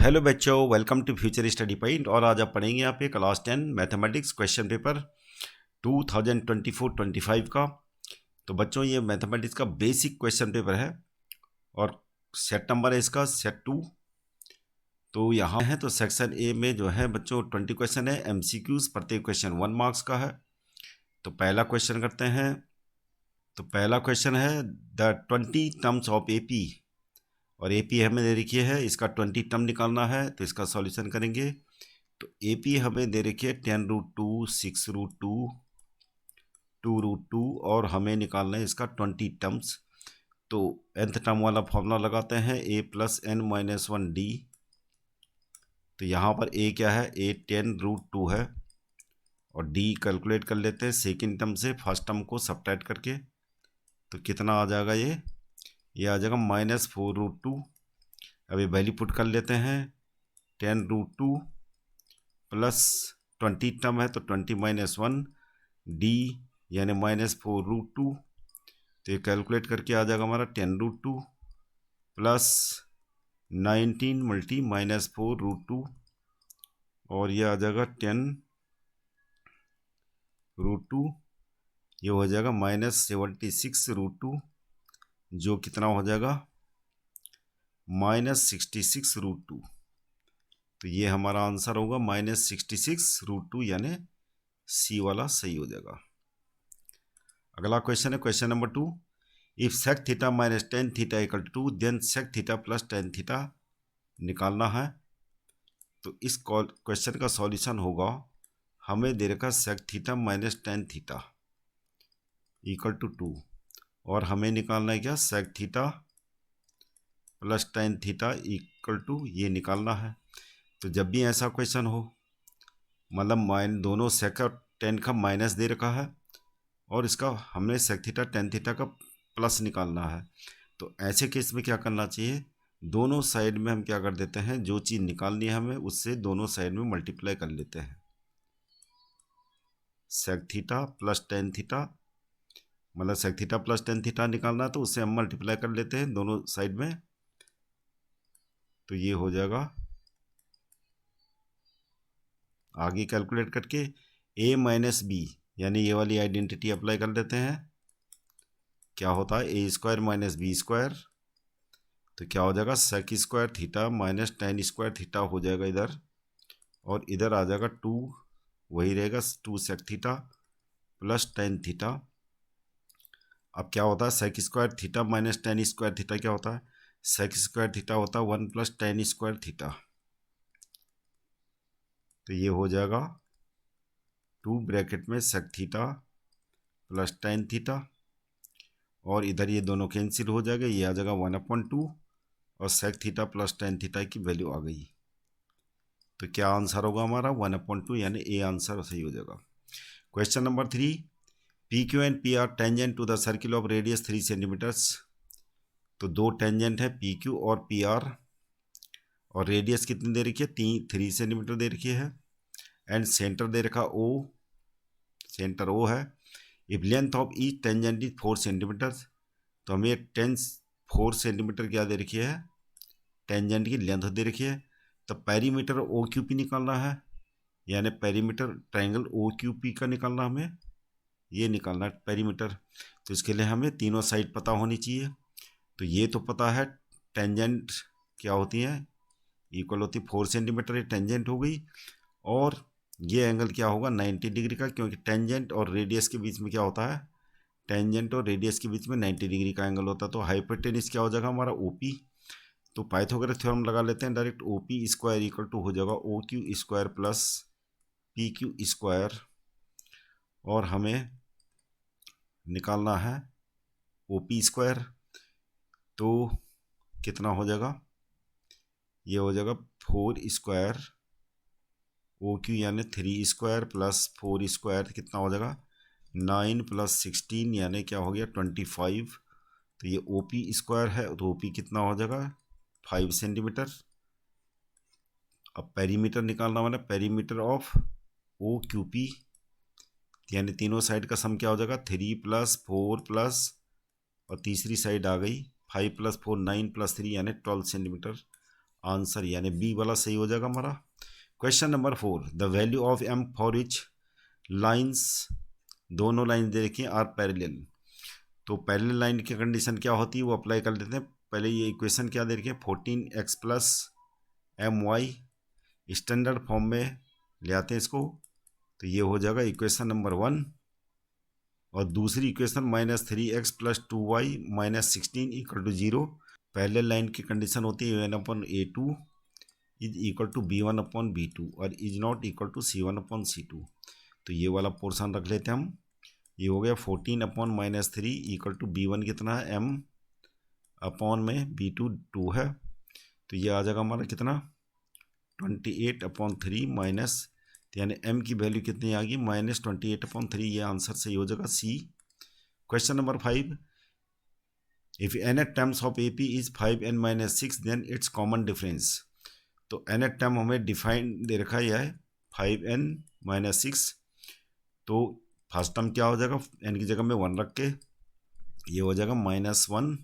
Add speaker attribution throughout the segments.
Speaker 1: Hello बच्चों, welcome to future study point. और आज आप पढ़ेंगे यहाँ पे क्लास 10 मैथमेटिक्स क्वेश्चन पेपर 2024-25 का। तो बच्चों, ये मैथमेटिक्स का बेसिक क्वेश्चन पेपर है और सेट नंबर है इसका सेट 2। तो यहाँ है तो सेक्शन ए में जो है बच्चों 20 क्वेश्चन है। एमसीक्यूज प्रत्येक क्वेश्चन 1 मार्क्स का है। तो पहला क्वेश्चन करते हैं। तो पहला क्वेश्चन है द 20 टर्म्स ऑफ एपी। और एपी हमें दे रखी है, इसका 20 टर्म निकालना है। तो इसका सॉल्यूशन करेंगे। तो एपी हमें दे रखी है 10√2, 6√2, 2√2 और हमें निकालना है इसका 20 टर्म्स। तो nth टर्म वाला फॉर्मूला लगाते हैं a+n-1d। तो यहाँ पर a क्या है, a 10√2 है और d कैलकुलेट कर लेते हैं सेकेंड टर्म से फर्स्ट टर्म को सब्ट्रैक्ट करके। तो कितना आ जाएगा, ये आ जाएगा -4√2। अभी वैल्यू पुट कर लेते हैं। 10√2 प्लस 20 टर्म है तो 20-1 d यानी -4√2। तो ये कैलकुलेट करके आ जाएगा हमारा 10√2 प्लस 19 मल्टी -4√2 और ये आ जाएगा 10√2। ये हो जाएगा -76√2 जो कितना हो जाएगा -66√2। तो ये हमारा आंसर होगा -66√2 यानी सी वाला सही हो जाएगा। अगला क्वेश्चन है question number 2। If sec theta minus tan theta equal to then sec theta plus tan theta निकालना है। तो इस क्वेश्चन का सॉल्यूशन होगा, हमें दे रखा sec theta minus tan theta equal to 2 और हमें निकालना है क्या, sec theta plus tan theta equal to ये निकालना है। तो जब भी ऐसा क्वेश्चन हो, मतलब दोनों सेक और टेन का माइनस दे रखा है और इसका हमने सेक थीटा टेन थीटा का प्लस निकालना है। तो ऐसे केस में क्या करना चाहिए, दोनों साइड में हम क्या कर देते हैं, जो चीज़ निकालनी है हमें उससे दोनों साइड में मल्टीप्लाई कर लेते हैं। Sec theta plus tan theta, मतलब sec theta plus tan theta निकालना है तो उससे हम मल्टीप्लाई कर लेते हैं दोनों साइड में। तो ये हो जाएगा आगे कैलकुलेट करके a माइनस बी, यानी ये वाली आइडेंटिटी अप्लाई कर लेते हैं। क्या होता है a² माइनस b²। तो क्या हो जाएगा sec square theta minus tan square theta हो जाएगा इधर, और इधर आ जाएगा 2, वही रहेगा 2 sec theta plus tan theta. अब क्या होता है sec square theta minus tan square theta क्या होता है, सेक स्क्वायर थीटा होता है 1 प्लस टेन स्क्वायर थीटा। तो ये हो जाएगा 2 ब्रैकेट में sec theta plus tan theta और इधर ये दोनों कैंसिल हो जाएगा, ये आ जाएगा 1/2 और sec theta plus tan theta की वैल्यू आ गई। तो क्या आंसर होगा हमारा 1/2 यानी ए आंसर सही हो जाएगा। Question number 3। P Q and P R tangent to the circle of radius 3 centimetres. तो दो टेंजेंट है पी क्यू और पी आर और रेडियस कितनी दे रखी है, 3 सेंटीमीटर दे रखी है एंड सेंटर दे रखा ओ, सेंटर ओ है। If length of each tangent is 4 centimetre. तो हमें 4 सेंटीमीटर क्या दे रखी है, टेंजेंट की लेंथ दे रखी है। तो पेरीमीटर ओ क्यू पी निकालना है, यानी perimeter triangle O Q P का निकालना, हमें ये निकालना है पेरीमीटर। तो इसके लिए हमें तीनों साइड पता होनी चाहिए। तो ये तो पता है टेंजेंट क्या होती है, इक्वल होती 4 सेंटीमीटर, ये टेंजेंट हो गई। और ये एंगल क्या होगा 90 डिग्री का, क्योंकि टेंजेंट और रेडियस के बीच में क्या होता है, टेंजेंट और रेडियस के बीच में 90 डिग्री का एंगल होता है। तो हाइपोटेन्यूज क्या हो जाएगा हमारा ओपी। तो पाइथागोरस थ्योरम लगा लेते हैं direct, O P square equal to हो जाएगा O Q square plus P Q square और हमें निकालना है ओ पी स्क्वायर। तो कितना हो जाएगा, ये हो जाएगा 4 स्क्वायर ओ क्यू यानी 3 स्क्वायर प्लस 4 स्क्वायर कितना हो जाएगा 9 प्लस 16 यानी क्या हो गया 25। तो ये ओ पी स्क्वायर है तो ओ पी कितना हो जाएगा 5 सेंटीमीटर। अब पेरीमीटर निकालना वाला, perimeter of O Q P यानी तीनों साइड का सम क्या हो जाएगा 3 प्लस 4 प्लस और तीसरी साइड आ गई 5 प्लस 4 9 प्लस 3 यानी 12 सेंटीमीटर। आंसर यानी बी वाला सही हो जाएगा हमारा। Question number 4, the value of M for which lines, दोनों लाइन दे रखी हैं आर पैरेलल। तो पैरेलल लाइन की कंडीशन क्या होती है वो अप्लाई कर लेते हैं। पहले ये इक्वेशन क्या दे रखी है, 14x plus M Y, standard form में ले आते हैं इसको, तो ये हो जाएगा इक्वेशन नंबर 1। और दूसरी equation -3x plus 2y minus 16 equal to 0। Parallel line की कंडीशन होती है a1/a2 is equal to b1/b2 और is not equal to c1/c2। तो ये वाला पोर्शन रख लेते हैं हम। ये हो गया 14/-3 इक्वल टू b1 कितना है m अपॉन में b2 2 है, तो ये आ जाएगा हमारा कितना 28/3 माइनस, यानी m की वैल्यू कितनी आ गई -28/3। ये आंसर सही हो जाएगा C. Question number 5, if nth terms of AP is 5n-6 then it's common difference. तो nth टर्म हमें डिफाइन दे रखा है 5n-6, तो फर्स्ट टर्म क्या हो जाएगा, n की जगह में 1 रख के ये हो जाएगा -1।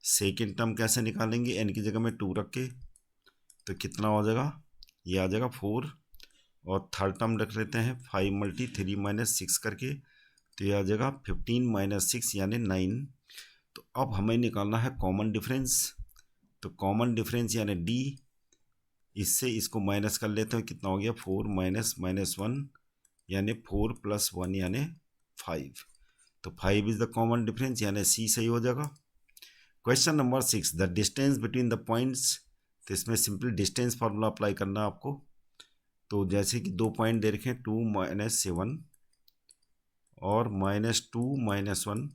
Speaker 1: सेकेंड टर्म कैसे निकालेंगे, n की जगह में 2 रख के, तो कितना हो जाएगा, ये आ जाएगा 4। और थर्ड टर्म रख लेते हैं 5×3 - 6 करके, तो ये आ जाएगा 15-6 यानी 9। तो अब हमें निकालना है कॉमन डिफरेंस। तो कॉमन डिफरेंस यानी डी, इससे इसको माइनस कर लेते हैं, कितना हो गया 4 - -1 यानी 4 + 1 यानी 5। तो 5 इज द कॉमन डिफरेंस यानी सी सही हो जाएगा। Question number 6, the distance between the points. तो इसमें सिंपल डिस्टेंस फार्मूला अप्लाई करना है आपको। तो जैसे कि 2 पॉइंट दे रखे हैं 2 - 7 और -2 - 1,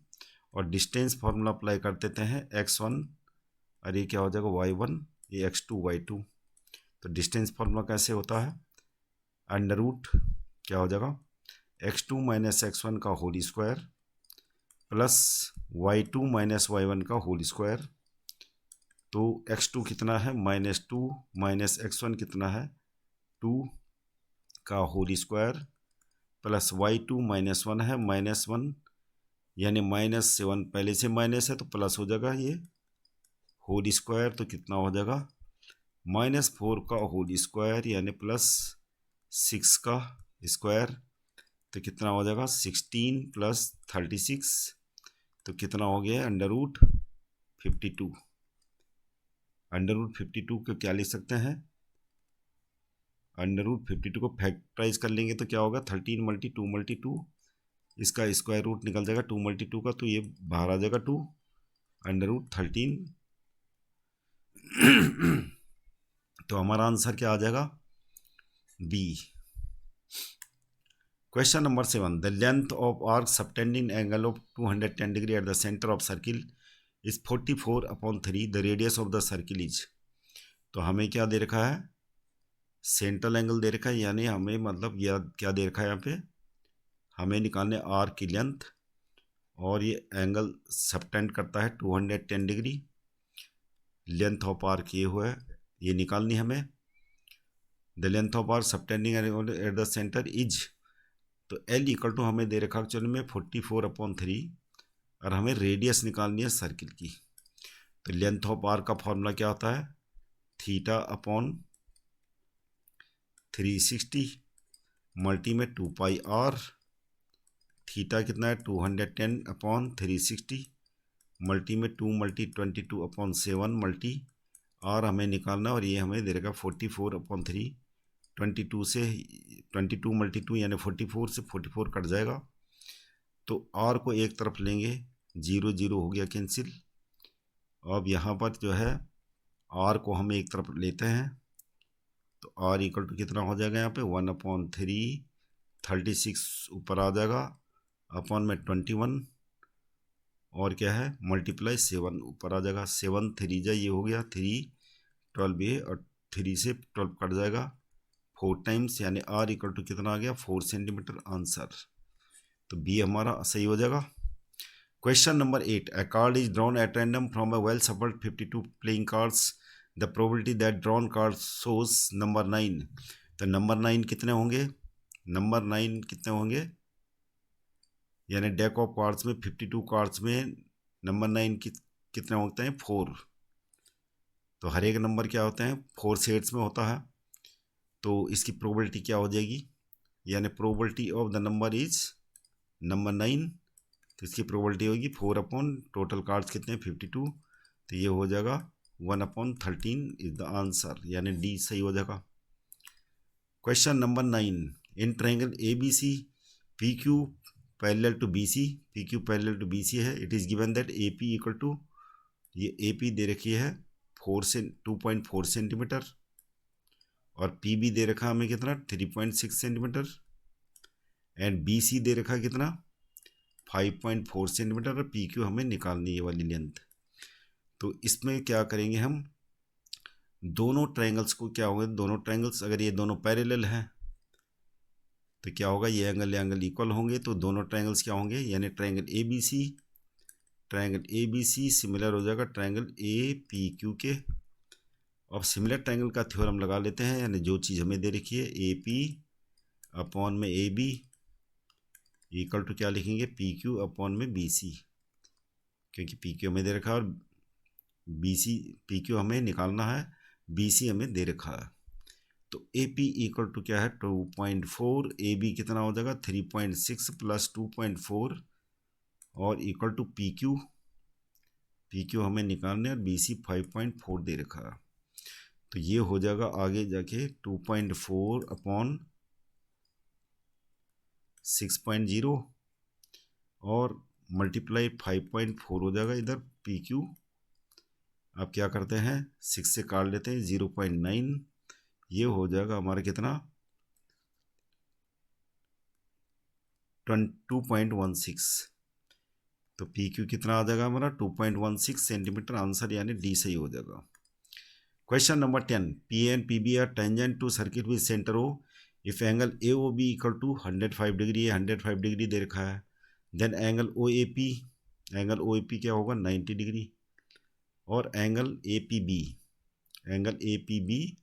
Speaker 1: और डिस्टेंस फार्मूला अप्लाई कर देते हैं x1 और ये क्या हो जाएगा y1, ये x2 y2। तो डिस्टेंस फार्मूला कैसे होता है, अंडर रूट क्या हो जाएगा x2 - x1 का whole square plus y2 - y1 का होल स्क्वायर। तो x2 कितना है -2 माइनस x1 कितना है 2 का होल स्क्वायर प्लस y2 -1 है -1 यानी -7, पहले से माइनस है तो प्लस हो जाएगा ये होल स्क्वायर, तो कितना हो जाएगा -4 का होल स्क्वायर यानी +6 का स्क्वायर, तो कितना हो जाएगा 16 + 36, तो कितना हो गया √52। √52 को क्या लिख सकते हैं, √52 को फैक्टराइज कर लेंगे तो क्या होगा 13 × 2 × 2, इसका स्क्वायर रूट निकल जाएगा 2 × 2 का, तो ये बाहर आ जाएगा 2 √13। तो हमारा आंसर क्या आ जाएगा B. Question number 7, the length of arc subtending angle of 210 degree at the centre of circle is 44/3, the radius of the circle is. तो हमें क्या दे रखा है, सेंट्रल एंगल दे रखा है, यानी हमें मतलब यह क्या दे रखा है यहाँ पे, हमें निकालने आर्क की लेंथ, और ये एंगल सबटेंड करता है 210 डिग्री। लेंथ ऑफ आर्क ये हुआ है, ये निकालनी हमें। The length of arc subtending eight the centre is, तो L इक्वल टू हमें दे रखा एक्चुअली में 44/3, और हमें रेडियस निकालनी है सर्किल की। तो लेंथ ऑफ आर्क का फॉर्मूला क्या होता है, θ/360 मल्टी में 2πr, थीटा कितना है 210/360 मल्टी में 2 × 22/7 मल्टी आर हमें निकालना, और ये हमें दे रखा 44/3। 22 से 22 × 2 यानी 44 से 44 कट जाएगा, तो आर को एक तरफ लेंगे, 0 0 हो गया कैंसिल। अब यहाँ पर जो है आर को हम एक तरफ लेते हैं, तो आर इक्वल टू कितना हो जाएगा यहाँ पे 1/3, 36 ऊपर आ जाएगा, अपॉन में 21, और क्या है मल्टीप्लाई 7 ऊपर आ जाएगा, 7 3 जा ये हो गया 3 12 ये, और 3 से 12 कट जाएगा 4 टाइम्स, यानी आर इक्वल टू कितना आ गया 4 सेंटीमीटर आंसर। तो बी हमारा सही हो जाएगा। Question number 8, a card is drawn at random from a well shuffled 52 playing cards, the probability that drawn card shows number 9। तो नंबर 9 कितने होंगे, नंबर 9 कितने होंगे, यानी डेक ऑफ कार्ड्स में 52 कार्ड्स में नंबर 9 कितने होते हैं 4। तो हर एक नंबर क्या होते हैं, 4 सेट्स में होता है, तो इसकी प्रोबेबिलिटी क्या हो जाएगी, यानी probability of the number is number 9, तो इसकी प्रोबेबिलिटी होगी 4 अपॉन टोटल कार्ड्स कितने 52, तो ये हो जाएगा 1/13 इज द आंसर, यानी डी सही हो जाएगा। Question number 9, in triangle A B C P Q parallel to B C, P Q parallel to B C है, it is given that A P equal to, ये A P दे रखी है 2.4 centimetre, और P B दे रखा हमें कितना 3.6 centimetre, and B C दे रखा कितना 5.4 सेंटीमीटर, और पी क्यू हमें निकालनी है वाली लेंथ। तो इसमें क्या करेंगे हम, दोनों ट्रायंगल्स को क्या होगा, दोनों ट्रायंगल्स अगर ये दोनों पैरेलल हैं तो क्या होगा, ये एंगल इक्वल होंगे, तो दोनों ट्रायंगल्स क्या होंगे, यानी triangle A B C similar हो जाएगा ट्रायंगल ए पी क्यू के। अब सिमिलर ट्रायंगल का थ्योरम लगा लेते हैं, यानी जो चीज़ हमें दे रखी है ए पी अपॉन में ए बी इक्वल टू क्या लिखेंगे, पी क्यू अपॉन में बी सी, क्योंकि पी क्यू हमें दे रखा है और बी सी, पी क्यू हमें निकालना है, बी सी हमें दे रखा है। तो ए पी इक्वल टू क्या है 2.4, ए बी कितना हो जाएगा 3.6 प्लस 2.4 और इक्वल टू पी क्यू हमें निकालने और बी सी 5.4 दे रखा है, तो ये हो जाएगा आगे जाके 2.4 अपॉन 6.0 और मल्टीप्लाई 5.4 हो जाएगा इधर पी क्यू। अब क्या करते हैं 6 से काट लेते हैं 0.9, ये हो जाएगा हमारा कितना 2.16, तो पी क्यू कितना आ जाएगा हमारा 2.16 सेंटीमीटर, आंसर यानी डी सही हो जाएगा। Question number 10, P and P B are tangent to circuit with centre O, if angle A O B equal to 105 degree, 105 degree दे रखा है, then angle O A P क्या होगा 90 डिग्री, और एंगल ए पी बी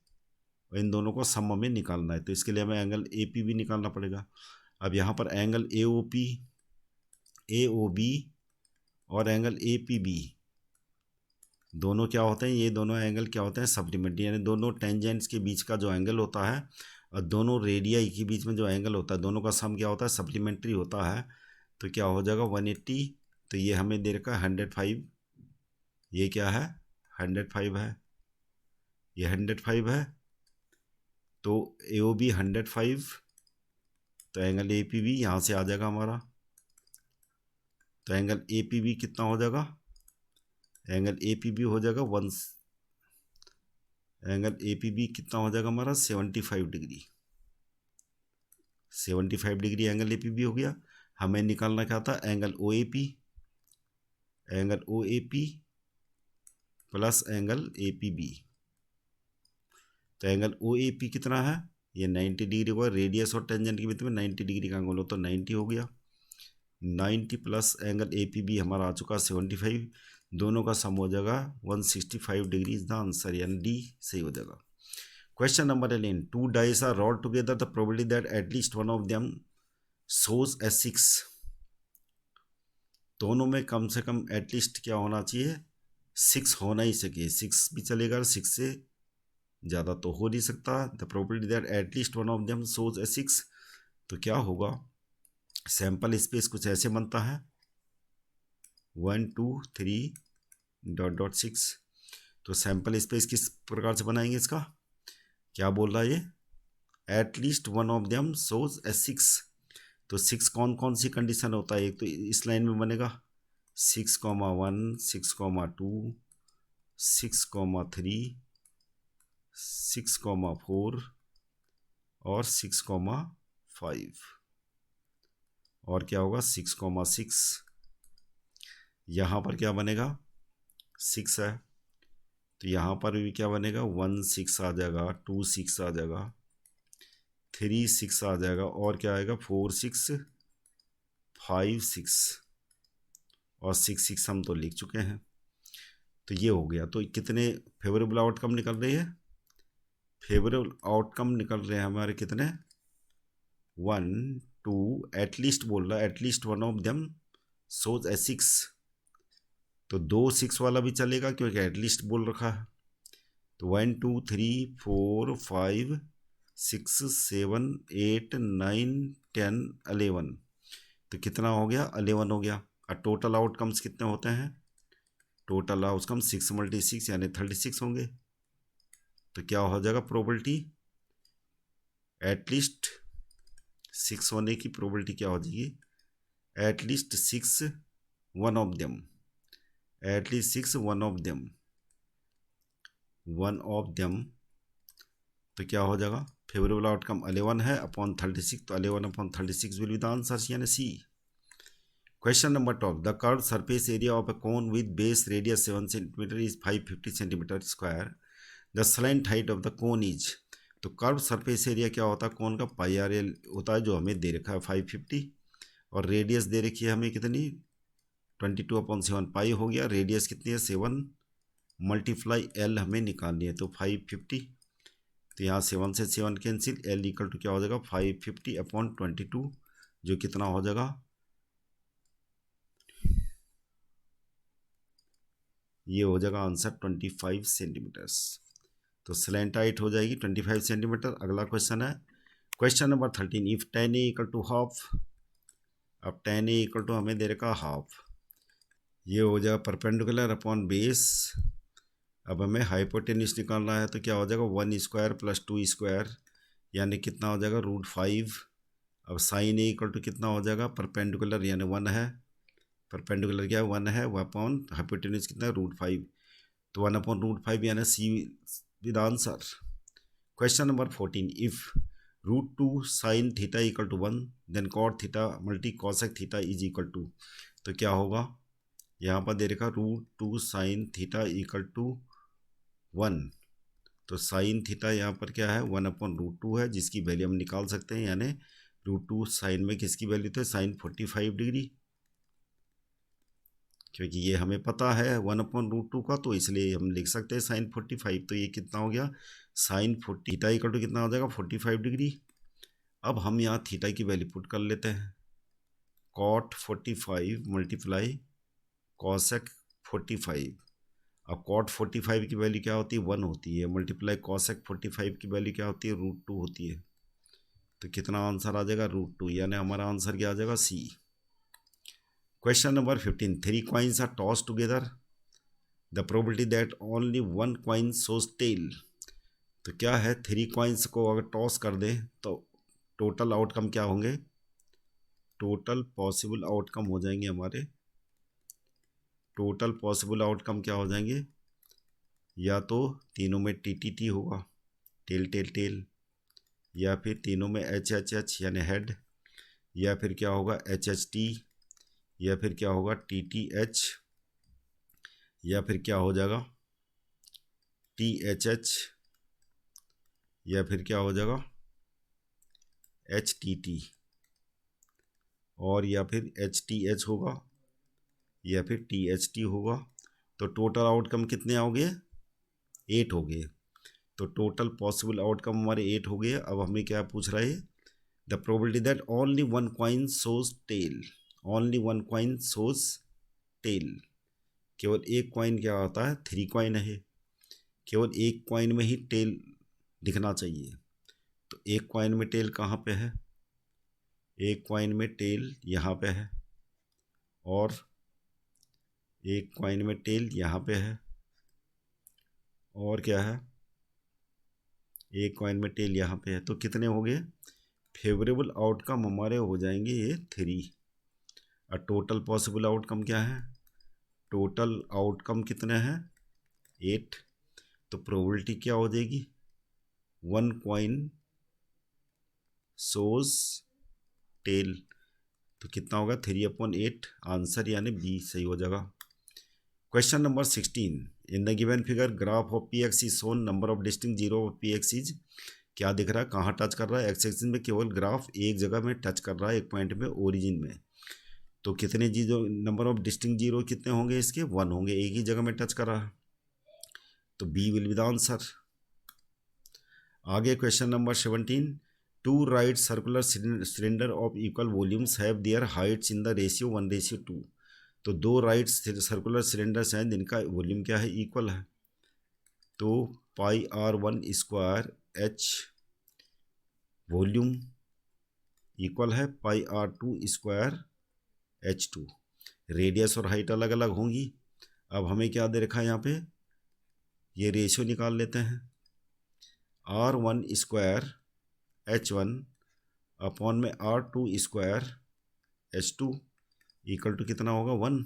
Speaker 1: इन दोनों को सम में निकालना है, तो इसके लिए हमें एंगल ए पी बी निकालना पड़ेगा। अब यहाँ पर एंगल ए ओ बी और एंगल ए पी बी दोनों क्या होते हैं, ये दोनों एंगल क्या होते हैं सप्लीमेंट्री, यानी दोनों टेंजेंट्स के बीच का जो एंगल होता है और दोनों रेडियाई के बीच में जो एंगल होता है, दोनों का सम क्या होता है सप्लीमेंट्री होता है, तो क्या हो जाएगा 180, तो ये हमें दे रखा है 105, ये क्या है 105 है, ये 105 है, तो ए ओ बी 105, तो एंगल ए पी बी यहाँ से आ जाएगा हमारा, तो एंगल ए पी बी कितना हो जाएगा, एंगल ए पी बी हो जाएगा एंगल ए पी बी कितना हो जाएगा हमारा 75 degree, 75 degree angle A P B हो गया। हमें निकालना क्या था angle O A P plus angle A P B, तो एंगल ओ ए पी कितना है, ये 90 डिग्री होगा, रेडियस और टेंजेंट के बीच में 90 डिग्री का एंगल हो तो 90 हो गया, 90 plus angle A P B हमारा आ चुका 75, दोनों का सम हो जाएगा 165 डिग्री इज द आंसर, यानी डी सही हो जाएगा। Question number 11, 2 dice are rolled together, the probability that at least one of them shows a 6, दोनों में कम से कम एटलीस्ट क्या होना चाहिए 6 होना ही चाहिए, 6 भी चलेगा, 6 से ज़्यादा तो हो नहीं सकता। The probability that at least one of them shows a 6, तो क्या होगा सैंपल स्पेस कुछ ऐसे बनता है 1 2 3 ... 6, तो सैंपल स्पेस किस प्रकार से बनाएंगे इसका, क्या बोल रहा है ये at least one of them shows a 6, तो 6 कौन कौन सी कंडीशन होता है, एक तो इस लाइन में बनेगा 6,1 6,2 6,3 6,4 और 6,5, और क्या होगा 6,6, यहाँ पर क्या बनेगा 6 है, तो यहाँ पर भी क्या बनेगा 1 6 आ जाएगा, 2 6 आ जाएगा, 3 6 आ जाएगा, और क्या आएगा 4 6 5 6 और 6 6 हम तो लिख चुके हैं, तो ये हो गया। तो कितने फेवरेबल आउटकम निकल रही है, फेवरेबल आउटकम निकल रहे हैं हमारे कितने 1 2, एटलीस्ट बोल रहा है at least one of them shows a 6, तो 2 6 वाला भी चलेगा क्योंकि एटलीस्ट बोल रखा है, तो 1 2 3 4 5 6 7 8 9 10 11, तो कितना हो गया? 11 हो गया। और टोटल आउटकम्स कितने होते हैं? टोटल आउटकम 6 × 6 यानी 36 होंगे। तो क्या हो जाएगा प्रोबेबिलिटी? एटलीस्ट 6 होने की प्रोबेबिलिटी क्या हो जाएगी? At least 6 one of them, at least 6 one of them, one of them. तो क्या हो जाएगा? फेवरेबल आउटकम 11 है अपॉन 36, तो 11 upon 36 will be the answer, यानी सी। Question number 12. The curved surface area of a cone with base radius 7 cm is 550 cm square. The slant height of the cone is. तो curve surface area क्या होता है कोन का? पाई R L होता है, जो हमें दे रखा है 550, और रेडियस दे रखी है हमें कितनी? 22/7 पाई हो गया। रेडियस कितनी है? 7 मल्टीप्लाई एल हमें निकालनी है, तो 550। तो यहाँ 7 से 7 कैंसिल, एल इक्वल टू क्या हो जाएगा? 550/22, जो कितना हो जाएगा? ये हो जाएगा आंसर 25 सेंटीमीटर्स। तो स्लैंट हाइट हो जाएगी 25 सेंटीमीटर। अगला क्वेश्चन है question number 13। If tan a equal to half, अब tan a इक्वल टू हमें दे रखा हाफ, ये हो जाएगा परपेंडिकुलर अपॉन बेस। अब हमें हाइपोटेन्यूज निकालना है, तो क्या हो जाएगा? 1² + 2², यानी कितना हो जाएगा? √5। अब साइन a इक्वल टू कितना हो जाएगा? परपेंडिकुलर यानी 1 है, परपेंडिकुलर क्या है? 1 है, वह अपॉन हाइपोटेन्यूज कितना है? √5, तो 1/√5 यानी C with answer. Question number 14। If √2 sin theta equal to 1, then cot theta multi cosec theta is equal to, तो क्या होगा? यहाँ पर दे रखा √2 sin थीटा इक्वल टू 1, तो साइन थीटा यहाँ पर क्या है? 1/√2 है, जिसकी वैल्यू हम निकाल सकते हैं, यानी √2 साइन में किसकी वैल्यू थे? साइन 45 डिग्री, क्योंकि ये हमें पता है 1/√2 का, तो इसलिए हम लिख सकते हैं साइन 45। तो ये कितना हो गया? साइन 40 थीटा इक्वल टू कितना हो जाएगा? 45 डिग्री। अब हम यहाँ थीटा की वैल्यू पुट कर लेते हैं, कॉट 45 मल्टीप्लाई कॉसेक 45। अब कॉट 45 की वैल्यू क्या होती है? 1 होती है, मल्टीप्लाई कॉसेक 45 की वैल्यू क्या होती है? √2 होती है। तो कितना आंसर आ जाएगा? √2, यानी हमारा आंसर क्या आ जाएगा? C. Question number 15। 3 coins are tossed together. The probability that only one coin shows tail. तो क्या है? 3 coins को अगर टॉस कर दें तो टोटल आउटकम क्या होंगे? टोटल पॉसिबल आउटकम हो जाएंगे हमारे, टोटल पॉसिबल आउटकम क्या हो जाएंगे? या तो तीनों में टी होगा, टेल टेल टेल, या फिर तीनों में HHH यानी हेड, या फिर क्या होगा? HHT, या फिर क्या होगा? TTH, या फिर क्या हो जाएगा? THH, या फिर क्या हो जाएगा? HTT, और या फिर HTH होगा, या फिर THT होगा। तो टोटल आउटकम कितने हो गए? 8 हो गए। तो टोटल पॉसिबल आउटकम हमारे 8 हो गए। अब हमें क्या पूछ रहा है? The probability that only one coin shows tail, only one coin shows tail, केवल एक कॉइन क्या होता है? 3 कॉइन है, केवल एक कॉइन में ही टेल दिखना चाहिए। तो एक कॉइन में टेल कहाँ पे है? एक कॉइन में टेल यहाँ पे है, और एक कॉइन में टेल यहाँ पे है, और क्या है? एक कॉइन में टेल यहाँ पे है। तो कितने हो गए? फेवरेबल आउटकम हमारे हो जाएंगे ये 3। और टोटल पॉसिबल आउटकम क्या है? टोटल आउटकम कितने हैं? 8। तो प्रोबेबिलिटी क्या हो जाएगी? 1 कॉइन सोज टेल, तो कितना होगा? 3/8 आंसर, यानी बी सही हो जाएगा। Question number 16। In the given figure graph of P x is shown, number of distinct zero of P x is, क्या दिख रहा है? कहाँ टच कर रहा है? एक्स एक्सिस में केवल ग्राफ एक जगह में टच कर रहा है, एक पॉइंट में, ओरिजिन में। तो कितने zero, number of distinct zero कितने होंगे इसके? 1 होंगे, एक ही जगह में टच कर रहा है, तो B will be the answer. आगे question number 17। 2 right circular cylinder of equal volumes have their heights in the ratio 1:2। तो 2 राइट सर्कुलर सिलेंडर्स हैं जिनका वॉल्यूम क्या है? इक्वल है। तो पाई R1 square H volume equal है पाई R2 स्क्वायर H2। रेडियस और हाइट अलग अलग होंगी। अब हमें क्या दे रखा है यहाँ पे, ये रेशियो निकाल लेते हैं। R1 स्क्वायर H1 अपॉन में R2 square H2 equal to कितना होगा 1।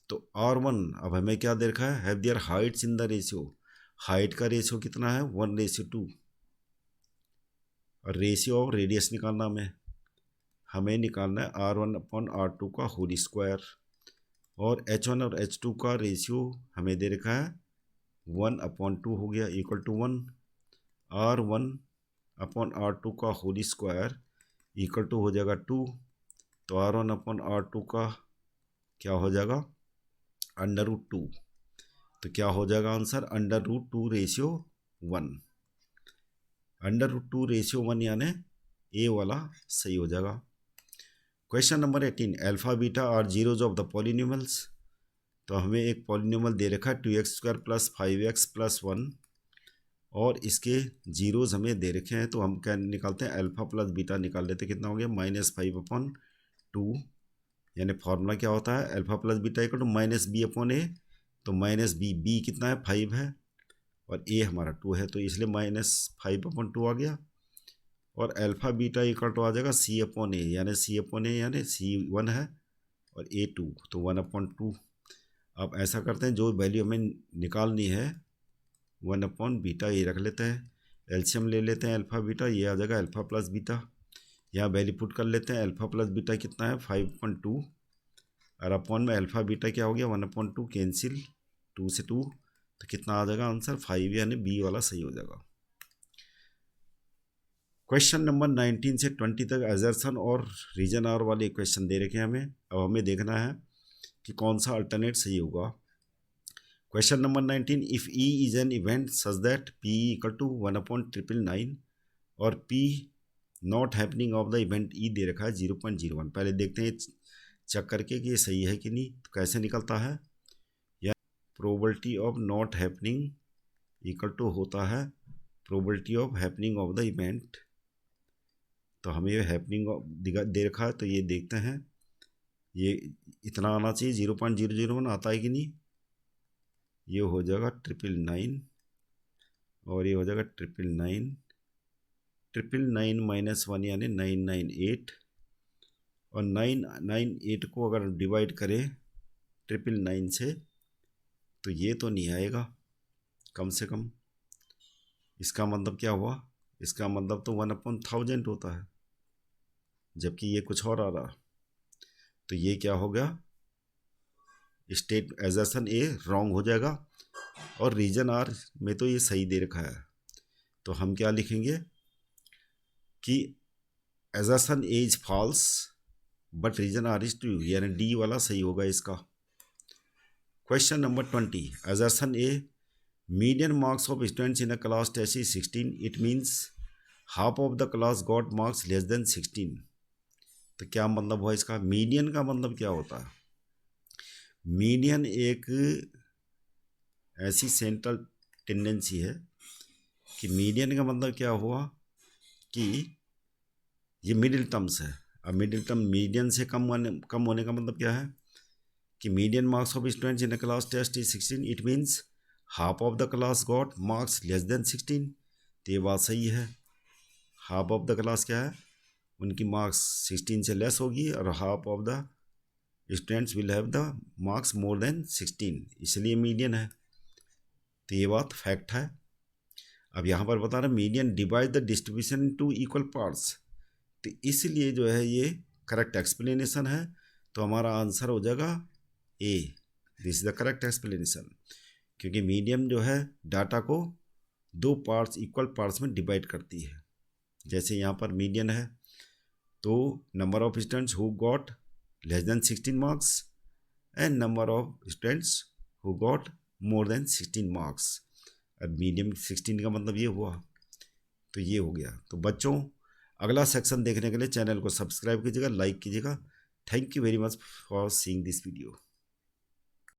Speaker 1: तो R1 अब हमें क्या दे रखा है, have their heights in the ratio. Height का रेशियो कितना है 1:2। और रेशियो ऑफ रेडियस निकालना हमें निकालना है R1 अपॉन R2 का होल स्क्वायर। और H1 और H2 का रेशियो हमें दे रखा है 1/2 हो गया equal to 1। R1 upon R2 का होल स्क्वायर इक्वल टू हो जाएगा 2। तो R1 अपॉन R2 का क्या हो जाएगा √2। तो क्या हो जाएगा आंसर √2 रेशियो 1। √2 रेशियो 1 यानी ए वाला सही हो जाएगा। Question number 18, alpha beta are zeros of the polynomials. तो हमें एक पॉलिनोमियल दे रखा है 2x² + 5x + 1 और इसके जीरोज हमें दे रखे हैं। तो हम क्या निकालते हैं, अल्फा प्लस बीटा निकाल लेते हैं। कितना हो गया -5/2। यानी फॉर्मूला क्या होता है, alpha plus beta equal to -b/a। तो -b कितना है 5 है और a हमारा 2 है, तो इसलिए -5/2 आ गया। और अल्फा बीटा इक्वल टू आ जाएगा c/a, यानी c/a यानी c1 है और a 2, तो 1/2। अब ऐसा करते हैं, जो वैल्यू हमें निकालनी है 1/बीटा ये रख लेते हैं। एलसीएम ले लेते हैं अल्फा बीटा, ये आ जाएगा अल्फा प्लस बीटा। यहाँ वैल्यू पुट कर लेते हैं। अल्फा प्लस बीटा कितना है 5/2 और अपॉन में अल्फा बीटा क्या हो गया 1/2 कैंसिल 2 से 2, तो कितना आ जाएगा आंसर 5, यानी बी वाला सही हो जाएगा। क्वेश्चन नंबर 19 से 20 तक एजर्सन और रीजन आर वाले क्वेश्चन दे रखे हैं हमें। अब हमें देखना है कि कौन सा अल्टरनेट सही होगा। Question number 19, if E is an event such that P equal to 1/999 और P not happening of the event E दे रखा है 0.01। पहले देखते हैं चेक करके कि ये सही है कि नहीं। तो कैसे निकलता है, या probability of not happening equal to होता है probability of happening of the event. तो हमें ये हैपनिंग दे रखा है, तो ये देखते हैं ये इतना आना चाहिए 0.001 आता है कि नहीं। ये हो जाएगा 999 और ये हो जाएगा 999 -1 यानी 998 और 998 को अगर डिवाइड करें 999 से तो ये तो नहीं आएगा कम से कम। इसका मतलब क्या हुआ, इसका मतलब तो 1/1000 होता है, जबकि ये कुछ और आ रहा। तो ये क्या हो गया, स्टेट एजर्सन ए रॉन्ग हो जाएगा और रीजन आर में तो ये सही दे रखा है। तो हम क्या लिखेंगे कि assertion A is false but reason R is true, यानी डी वाला सही होगा इसका। Question number 20, assertion A median marks of students in a class test is 16, it means half of the class got marks less than 16। तो क्या मतलब हुआ इसका, मीडियन का मतलब क्या होता है। मीडियन एक ऐसी सेंट्रल टेंडेंसी है कि मीडियन का मतलब क्या हुआ कि ये मिडिल टर्म्स है। अब मिडिल टर्म मीडियन से कम होने का मतलब क्या है कि median marks of students in a class test is 16, it means half of the class got marks less than 16। तो ये बात सही है। हाफ ऑफ द क्लास क्या है, उनकी मार्क्स 16 से लेस होगी और half of the students will have the marks more than 16, इसलिए मीडियन है। तो ये बात फैक्ट है। अब यहाँ पर बता रहे median divide the distribution two equal parts, तो इसलिए जो है ये करेक्ट एक्सप्लेनेशन है। तो हमारा आंसर हो जाएगा A, this is the correct explanation, क्योंकि मीडियन जो है डाटा को 2 पार्ट्स इक्वल पार्ट्स में डिवाइड करती है। जैसे यहाँ पर मीडियन है तो number of students who got less than 16 marks and number of students who got more than 16 marks. अब मीडियम 16 का मतलब ये हुआ, तो ये हो गया। तो बच्चों अगला सेक्शन देखने के लिए चैनल को सब्सक्राइब कीजिएगा, लाइक कीजिएगा। Thank you very much for seeing this video.